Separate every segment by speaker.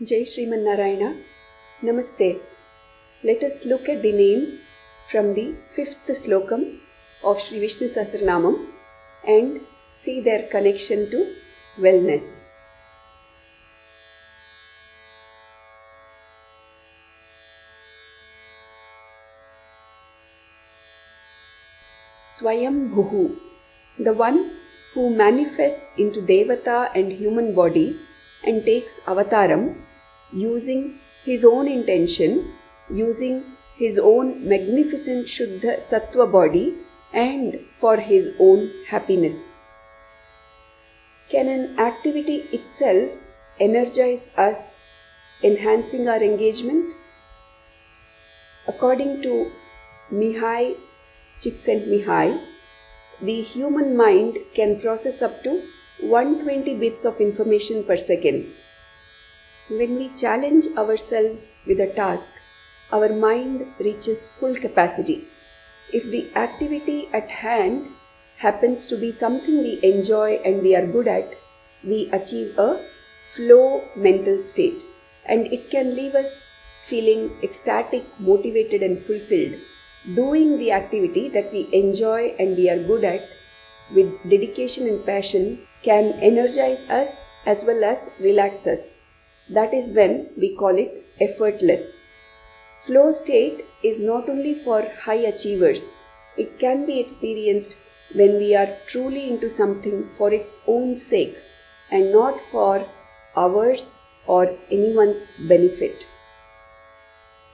Speaker 1: Jai Sriman Narayana. Namaste. Let us look at the names from the 5th slokam of Sri Vishnu Sahasranamam and see their connection to wellness. Swayambhuhu, the one who manifests into Devata and human bodies and takes avataram, using his own intention, using his own magnificent Shuddha Sattva body and for his own happiness. Can an activity itself energize us, enhancing our engagement? According to Mihai Csikszentmihalyi, the human mind can process up to 120 bits of information per second. When we challenge ourselves with a task, our mind reaches full capacity. If the activity at hand happens to be something we enjoy and we are good at, we achieve a flow mental state, and it can leave us feeling ecstatic, motivated and fulfilled. Doing the activity that we enjoy and we are good at with dedication and passion can energize us as well as relax us. That is when we call it effortless. Flow state is not only for high achievers. It can be experienced when we are truly into something for its own sake and not for ours or anyone's benefit.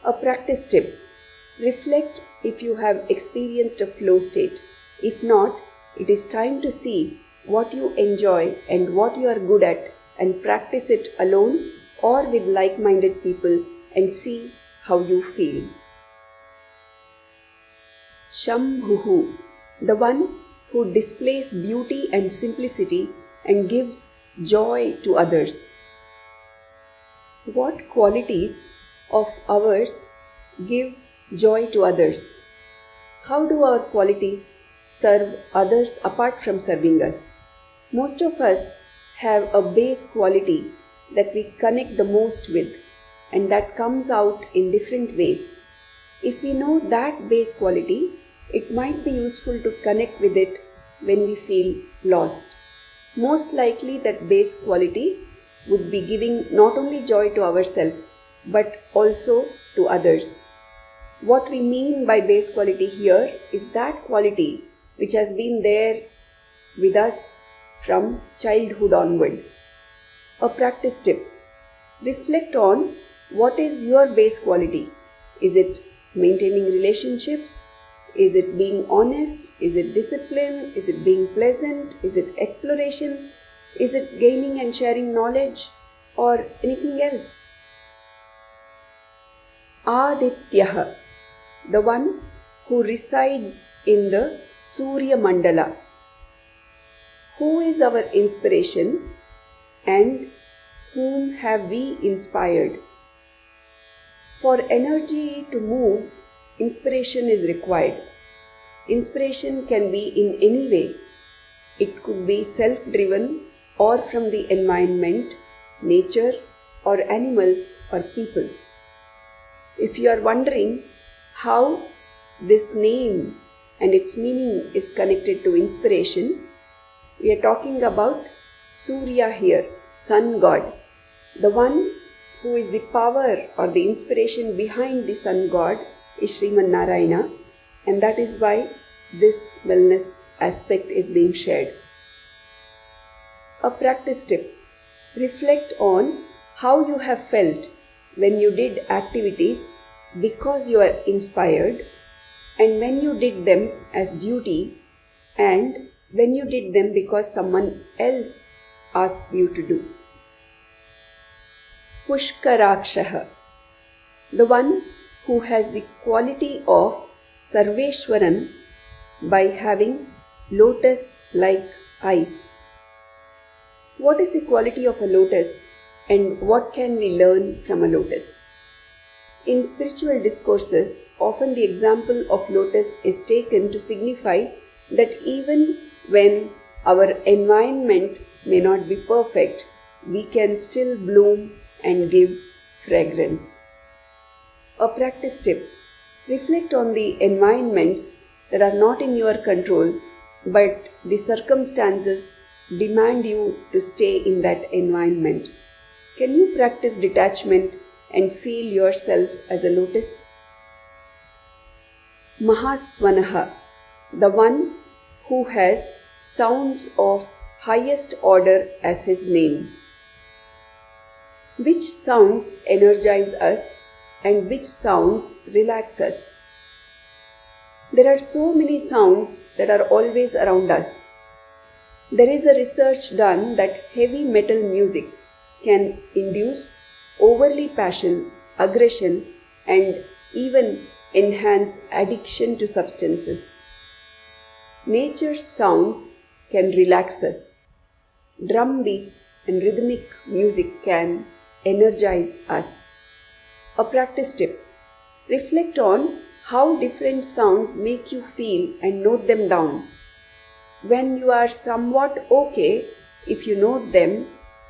Speaker 1: A practice tip: reflect if you have experienced a flow state. If not, it is time to see what you enjoy and what you are good at and practice it alone or with like-minded people and see how you feel. Shambhuhu, the one who displays beauty and simplicity and gives joy to others. What qualities of ours give joy to others? How do our qualities serve others apart from serving us? Most of us have a base quality that we connect the most with, and that comes out in different ways. If we know that base quality, it might be useful to connect with it when we feel lost. Most likely that base quality would be giving not only joy to ourselves but also to others. What we mean by base quality here is that quality which has been there with us from childhood onwards. A practice tip: reflect on what is your base quality. Is it maintaining relationships? Is it being honest? Is it discipline? Is it being pleasant? Is it exploration? Is it gaining and sharing knowledge or anything else? Adityaha, the one who resides in the Surya Mandala. Who is our inspiration and whom have we inspired? For energy to move, inspiration is required. Inspiration can be in any way. It could be self-driven or from the environment, nature, or animals or people. If you are wondering how this name and its meaning is connected to inspiration, we are talking about Surya here, Sun God. The one who is the power or the inspiration behind the Sun God is Sriman Narayana, and that is why this wellness aspect is being shared. A practice tip: reflect on how you have felt when you did activities because you are inspired, and when you did them as duty, and when you did them because someone else asked you to do. Pushkarakshaha, the one who has the quality of Sarveshwaran by having lotus-like eyes. What is the quality of a lotus and what can we learn from a lotus? In spiritual discourses, often the example of lotus is taken to signify that even when our environment may not be perfect, we can still bloom and give fragrance. A practice tip: reflect on the environments that are not in your control, but the circumstances demand you to stay in that environment. Can you practice detachment and feel yourself as a lotus? Mahaswanaha, the one who has sounds of highest order as his name. Which sounds energize us and which sounds relax us? There are so many sounds that are always around us. There is a research done that heavy metal music can induce overly passion, aggression, and even enhance addiction to substances. Nature's sounds can relax us. Drum beats and rhythmic music can energize us. A practice tip: reflect on how different sounds make you feel and note them down. When you are somewhat okay, if you note them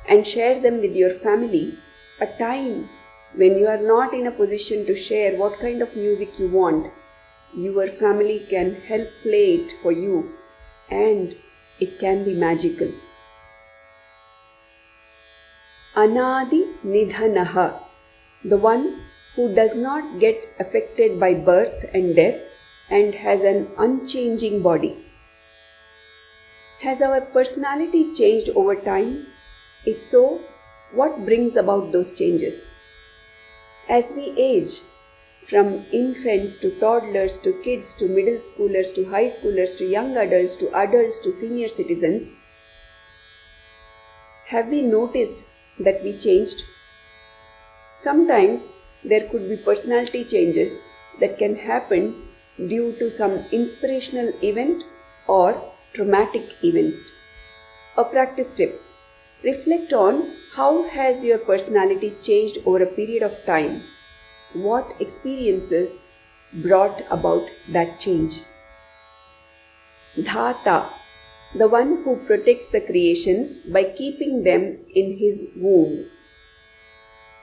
Speaker 1: and share them with your family, a time when you are not in a position to share what kind of music you want, your family can help play it for you and it can be magical. Anadi Nidhanaha, the one who does not get affected by birth and death and has an unchanging body. Has our personality changed over time? If so, what brings about those changes? As we age, from infants to toddlers to kids to middle schoolers to high schoolers to young adults to senior citizens, have we noticed that we changed? Sometimes there could be personality changes that can happen due to some inspirational event or traumatic event. A practice tip: reflect on how has your personality changed over a period of time. What experiences brought about that change? Dhata, the one who protects the creations by keeping them in his womb.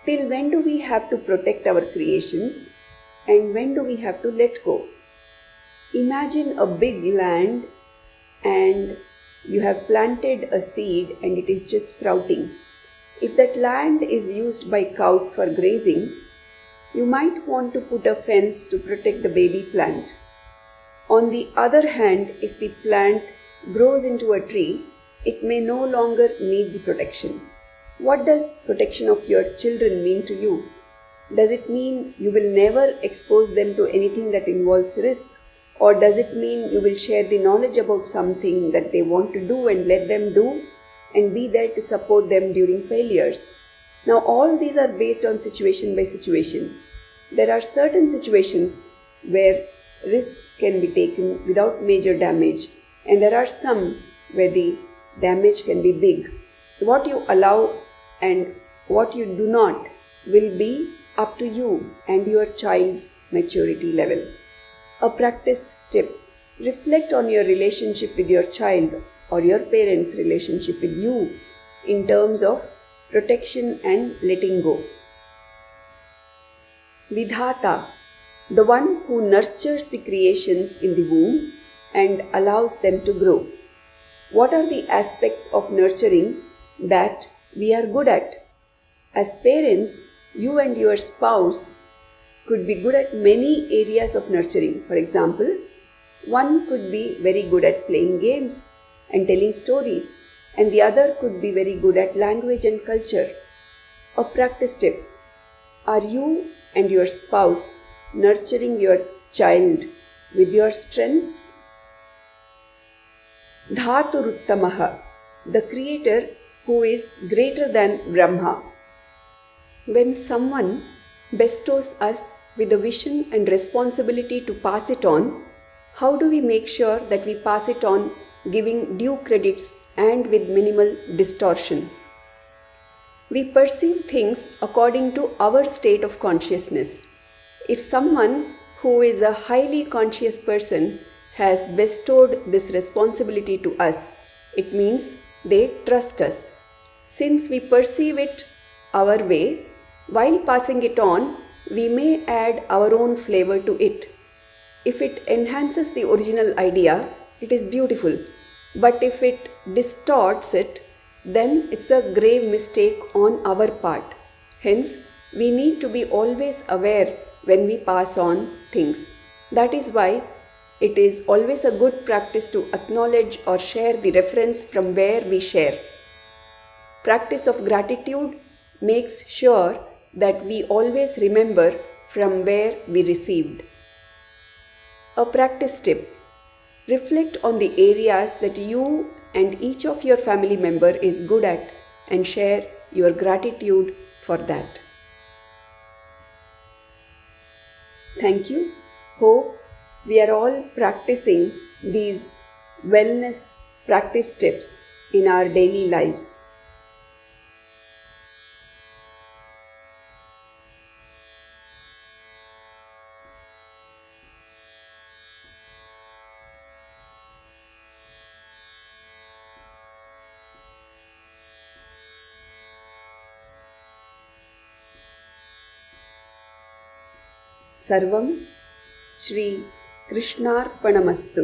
Speaker 1: Till when do we have to protect our creations and when do we have to let go? Imagine a big land and you have planted a seed and it is just sprouting. If that land is used by cows for grazing, you might want to put a fence to protect the baby plant. On the other hand, if the plant grows into a tree, it may no longer need the protection. What does protection of your children mean to you? Does it mean you will never expose them to anything that involves risk? Or does it mean you will share the knowledge about something that they want to do and let them do and be there to support them during failures? Now all these are based on situation by situation. There are certain situations where risks can be taken without major damage, and there are some where the damage can be big. What you allow and what you do not will be up to you and your child's maturity level. A practice tip: reflect on your relationship with your child or your parents' relationship with you in terms of protection and letting go. Vidhata, the one who nurtures the creations in the womb and allows them to grow. What are the aspects of nurturing that we are good at? As parents, you and your spouse could be good at many areas of nurturing. For example, one could be very good at playing games and telling stories, and the other could be very good at language and culture. A practice tip: are you and your spouse nurturing your child with your strengths? Dhaturuttamaha, the creator who is greater than Brahma. When someone bestows us with a vision and responsibility to pass it on, how do we make sure that we pass it on giving due credits and with minimal distortion? We perceive things according to our state of consciousness. If someone who is a highly conscious person has bestowed this responsibility to us, it means they trust us. Since we perceive it our way, While passing it on, we may add our own flavor to it. If it enhances the original idea, it is beautiful. But if it distorts it, then it's a grave mistake on our part. Hence, we need to be always aware when we pass on things. That is why it is always a good practice to acknowledge or share the reference from where we share. Practice of gratitude makes sure that we always remember from where we received. A practice tip: reflect on the areas that you and each of your family member is good at and share your gratitude for that. Thank you. Hope we are all practicing these wellness practice tips in our daily lives. सर्वं श्री कृष्णार्पणमस्तु।